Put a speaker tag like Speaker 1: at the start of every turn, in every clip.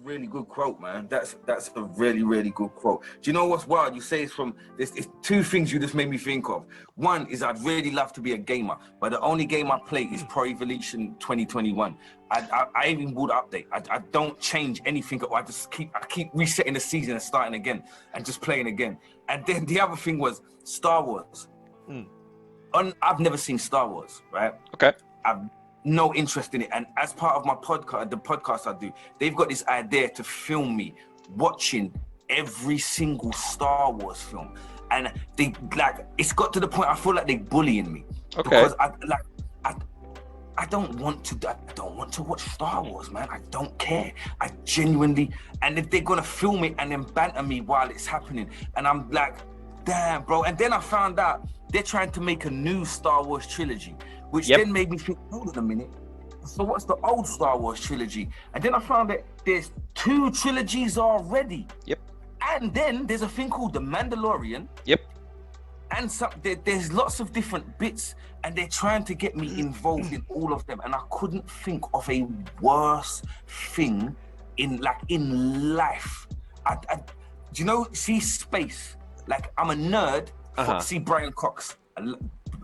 Speaker 1: Really good quote, man. That's a really good quote. Do you know what's wild? You say it's from this. It's two things you just made me think of. One is I'd really love to be a gamer, but the only game I play is Pro Evolution 2021. I even would update. I don't change anything. I keep resetting the season and starting again and just playing again. And then the other thing was Star Wars. I've never seen Star Wars, right?
Speaker 2: Okay.
Speaker 1: I've no interest in it, and as part of my podcast, the podcast I do, they've got this idea to film me watching every single Star Wars film, and they like it's got to the point I feel like they're bullying me because I don't want to watch Star Wars, man. I don't care. I genuinely, and if they're gonna film it and then banter me while it's happening, and I'm like, damn, bro. And then I found out they're trying to make a new Star Wars trilogy, which then made me think, hold on a minute. So what's the old Star Wars trilogy? And then I found that there's 2 trilogies already.
Speaker 2: Yep.
Speaker 1: And then there's a thing called The Mandalorian.
Speaker 2: Yep.
Speaker 1: And there's lots of different bits, and they're trying to get me involved in all of them. And I couldn't think of a worse thing in life. Do you know, see space? Like, I'm a nerd. See Brian Cox.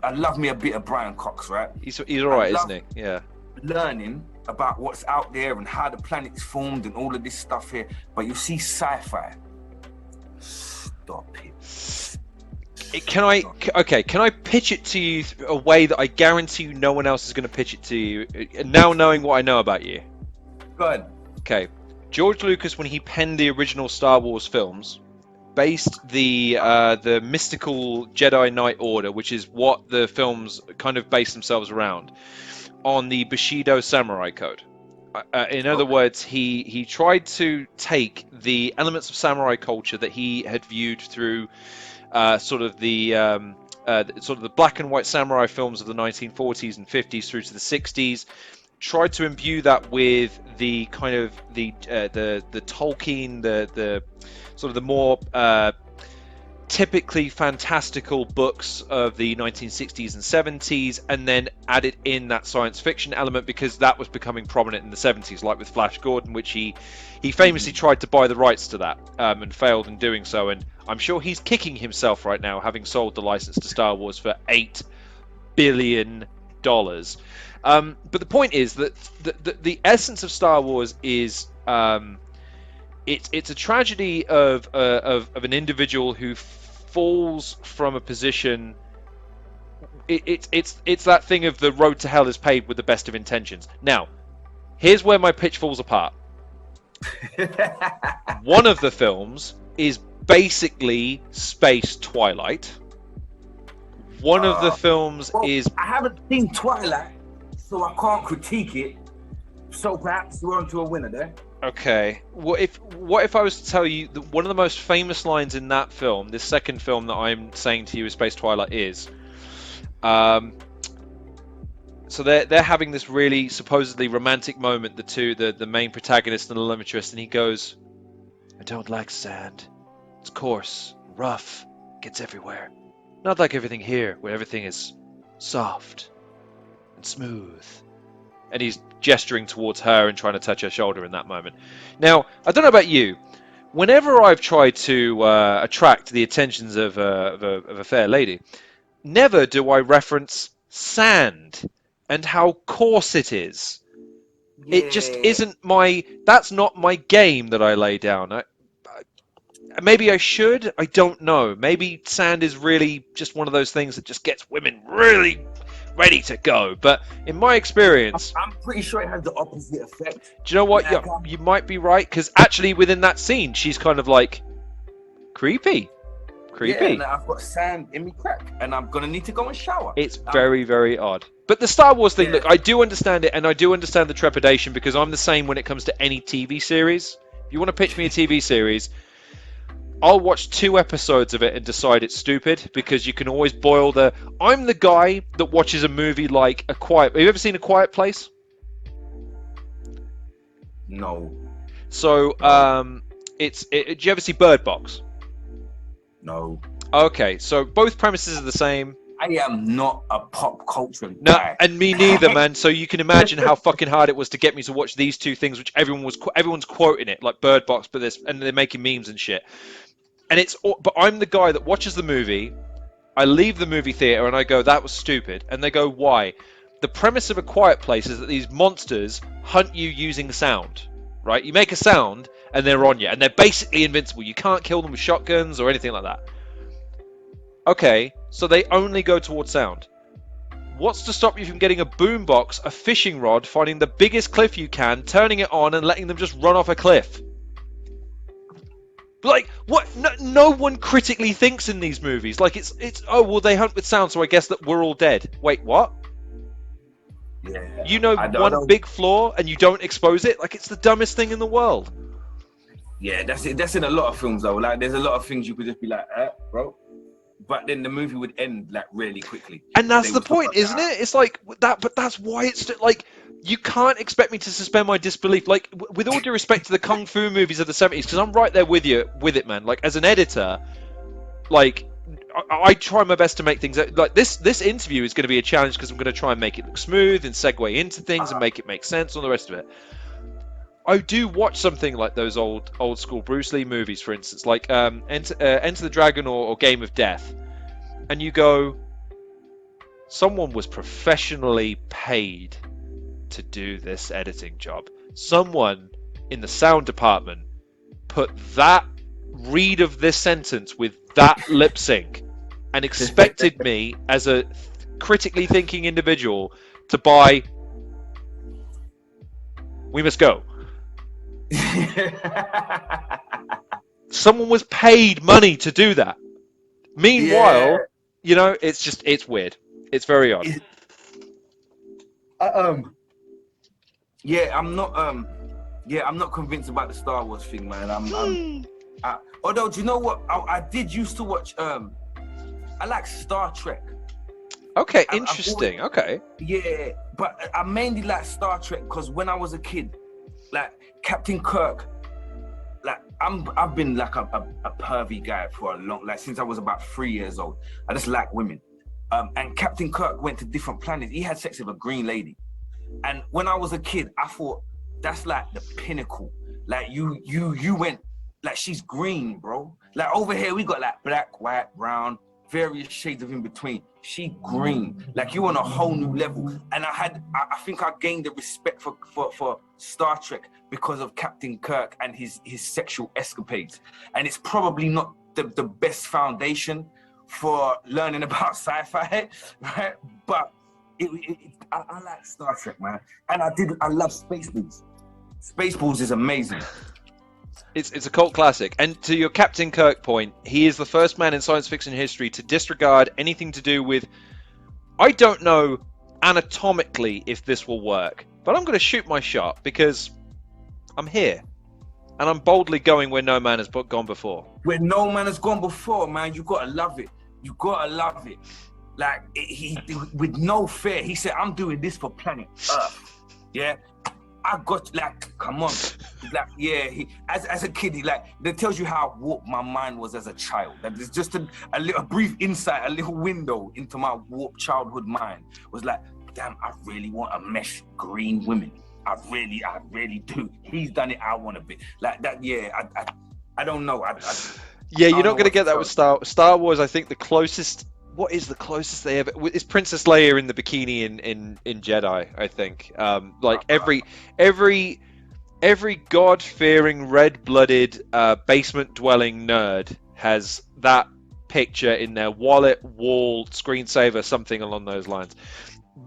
Speaker 1: I love me a bit of Brian Cox, right?
Speaker 2: He's all right, isn't he? Yeah.
Speaker 1: Learning about what's out there and how the planet's formed and all of this stuff here. But you see sci-fi. Stop it.
Speaker 2: Can I pitch it to you a way that I guarantee you no one else is going to pitch it to you, now knowing what I know about you?
Speaker 1: Go ahead.
Speaker 2: Okay. George Lucas, when he penned the original Star Wars films, based the mystical Jedi Knight Order, which is what the films kind of base themselves around, on the Bushido Samurai Code. In other words, he tried to take the elements of samurai culture that he had viewed through sort of the black and white samurai films of the 1940s and 50s through to the 60s. Tried to imbue that with the kind of the Tolkien, the sort of the more typically fantastical books of the 1960s and 70s, and then added in that science fiction element because that was becoming prominent in the 70s, like with Flash Gordon, which he famously tried to buy the rights to that and failed in doing so. And I'm sure he's kicking himself right now, having sold the license to Star Wars for $8 billion. But the point is that the essence of Star Wars is it's a tragedy of an individual who falls from a position. It's that thing of the road to hell is paved with the best of intentions. Now, here's where my pitch falls apart. One of the films is basically space Twilight. One of the films is...
Speaker 1: I haven't seen Twilight, so I can't critique it. So perhaps we're onto a winner there.
Speaker 2: Okay. What if I was to tell you that one of the most famous lines in that film, this second film that I'm saying to you is Space Twilight, is... so they're having this really supposedly romantic moment, the main protagonist and the love interest, and he goes, "I don't like sand. It's coarse, rough, gets everywhere. Not like everything here, where everything is soft and smooth." And he's gesturing towards her and trying to touch her shoulder in that moment. Now, I don't know about you. Whenever I've tried to attract the attentions of a fair lady, never do I reference sand and how coarse it is. Yeah. It just isn't that's not my game that I lay down. Maybe I should, I don't know. Maybe sand is really just one of those things that just gets women really ready to go. But in my experience...
Speaker 1: I'm pretty sure it has the opposite effect.
Speaker 2: Do you know what? You might be right, because actually within that scene, she's kind of like, creepy. Yeah,
Speaker 1: and I've got sand in me crack, and I'm going to need to go and shower.
Speaker 2: It's very, very odd. But the Star Wars thing, look, I do understand it, and I do understand the trepidation, because I'm the same when it comes to any TV series. If you want to pitch me a TV series... I'll watch 2 episodes of it and decide it's stupid, because you can always boil I'm the guy that watches a movie like Have you ever seen A Quiet Place?
Speaker 1: No.
Speaker 2: So, do you ever see Bird Box?
Speaker 1: No.
Speaker 2: Okay, so both premises are the same.
Speaker 1: I am not a pop culture
Speaker 2: No,
Speaker 1: guy.
Speaker 2: and me neither, man. So you can imagine how fucking hard it was to get me to watch these two things, which everyone's quoting it, like Bird Box, but this, and they're making memes and shit. And but I'm the guy that watches the movie. I leave the movie theater and I go, that was stupid. And they go, why? The premise of A Quiet Place is that these monsters hunt you using sound, right? You make a sound and they're on you, and they're basically invincible. You can't kill them with shotguns or anything like that. Okay, so they only go towards sound. What's to stop you from getting a boombox, a fishing rod, finding the biggest cliff you can, turning it on and letting them just run off a cliff? Like, what? No one critically thinks in these movies. Like, it's oh, well, they hunt with sound, so I guess that we're all dead. Wait, what?
Speaker 1: Yeah.
Speaker 2: You know one big flaw and you don't expose it? Like, it's the dumbest thing in the world.
Speaker 1: Yeah, that's it. That's in a lot of films, though. Like, there's a lot of things you could just be like, bro. But then the movie would end, like, really quickly.
Speaker 2: And that's the point, isn't it? It's like, that, but that's why it's, like, you can't expect me to suspend my disbelief. Like, with all due respect to the Kung Fu movies of the 70s, because I'm right there with you, with it, man. Like, as an editor, like, I try my best to make things like this interview is going to be a challenge because I'm going to try and make it look smooth and segue into things and make it make sense and all the rest of it. I do watch something like those old school Bruce Lee movies, for instance, like Enter the Dragon or Game of Death, and you go, someone was professionally paid to do this editing job. Someone in the sound department put that read of this sentence with that lip sync and expected me as a critically thinking individual to buy We Must Go. Someone was paid money to do that. Meanwhile, you know, it's weird. It's very odd.
Speaker 1: I'm not convinced about the Star Wars thing, man. Although, do you know what? I did used to watch. I like Star Trek.
Speaker 2: Okay, interesting. Okay.
Speaker 1: Yeah, but I mainly like Star Trek because when I was a kid, like Captain Kirk, like I've been like a pervy guy for a long, like since I was about 3 years old. I just like women. And Captain Kirk went to different planets. He had sex with a green lady. And when I was a kid, I thought that's like the pinnacle. Like you went, like she's green, bro. Like over here we got like black, white, brown, various shades of in between. She green. Like you on a whole new level. And I think I gained the respect for Star Trek because of Captain Kirk and his sexual escapades. And it's probably not the best foundation for learning about sci-fi, right? But I like Star Trek, man. And I love Spaceballs. Spaceballs is amazing.
Speaker 2: It's a cult classic. And to your Captain Kirk point, he is the first man in science fiction history to disregard anything to do with, I don't know anatomically if this will work, but I'm going to shoot my shot because I'm here. And I'm boldly going where no man has gone before.
Speaker 1: Where no man has gone before, man, you got to love it. You got to love it. Like, he with no fear, he said, I'm doing this for planet Earth. Yeah? I got, like, come on. Like, yeah, as a kid, that tells you how warped my mind was as a child. That is just a brief insight, a little window into my warped childhood mind. Was like, damn, I really want to mesh green women. I really do. He's done it, I want to be. Like that, yeah, I don't know.
Speaker 2: Yeah, you're not going to get that with Star Wars. I think the closest, what is the closest they ever, is Princess Leia in the bikini in Jedi, I think. Like every God-fearing, red-blooded, basement-dwelling nerd has that picture in their wallet, wall, screensaver, something along those lines.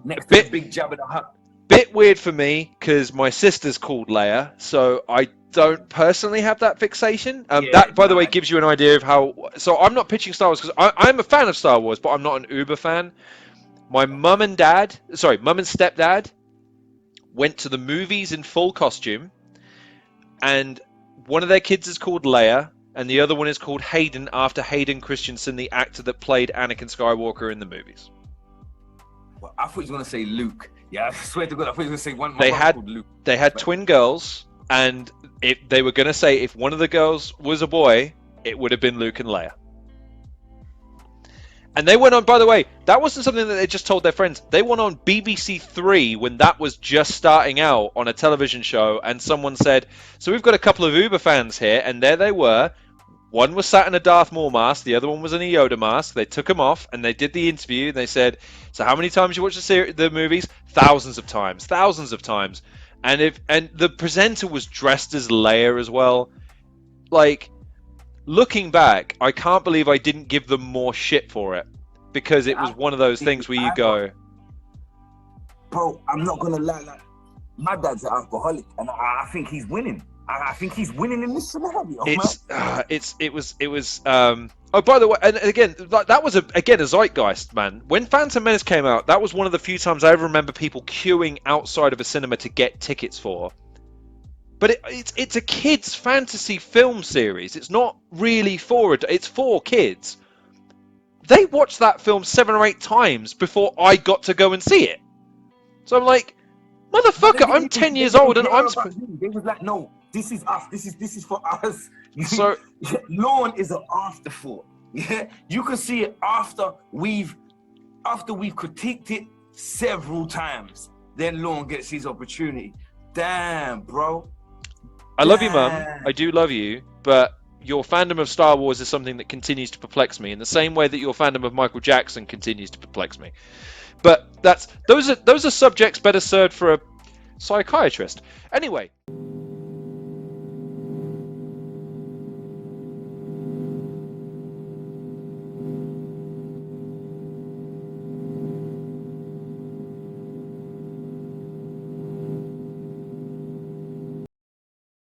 Speaker 1: Next to the big Jabba the Hutt.
Speaker 2: Bit weird for me because my sister's called Leia, so I don't personally have that fixation. That, by the way, gives you an idea of how. So I'm not pitching Star Wars because I'm a fan of Star Wars, but I'm not an uber fan. My mum and stepdad went to the movies in full costume, and one of their kids is called Leia, and the other one is called Hayden after Hayden Christensen, the actor that played Anakin Skywalker in the movies.
Speaker 1: Well, I thought he was going to say Luke. Yeah, I swear to God, I thought he was going to say one.
Speaker 2: They had twin girls, and if they were going to say if one of the girls was a boy, it would have been Luke and Leia. And they went on, by the way, that wasn't something that they just told their friends. They went on BBC Three when that was just starting out on a television show, and someone said, so we've got a couple of Uber fans here, and there they were. One was sat in a Darth Maul mask, the other one was in a Yoda mask. They took him off, and they did the interview, and they said, so how many times you watch the movies? Thousands of times. Thousands of times. And the presenter was dressed as Leia as well. Like, looking back, I can't believe I didn't give them more shit for it, because it was one of those things where you go,
Speaker 1: bro, I'm not gonna lie, like, my dad's an alcoholic, and I think he's winning. I think he's winning in this scenario.
Speaker 2: It was. Oh, by the way, and again, that was a zeitgeist, man. When Phantom Menace came out, that was one of the few times I ever remember people queuing outside of a cinema to get tickets for. But it's a kids' fantasy film series. It's not really it's for kids. They watched that film 7 or 8 times before I got to go and see it. So I'm like, motherfucker, I'm 10 years old and I'm.
Speaker 1: They was like, no, this is us. This is for us.
Speaker 2: So
Speaker 1: Lawn is an afterthought. Yeah, you can see it after we've critiqued it several times. Then Lawn gets his opportunity. Damn, bro.
Speaker 2: I love you, Mum. I do love you, but your fandom of Star Wars is something that continues to perplex me in the same way that your fandom of Michael Jackson continues to perplex me. But those are subjects better served for a psychiatrist. Anyway.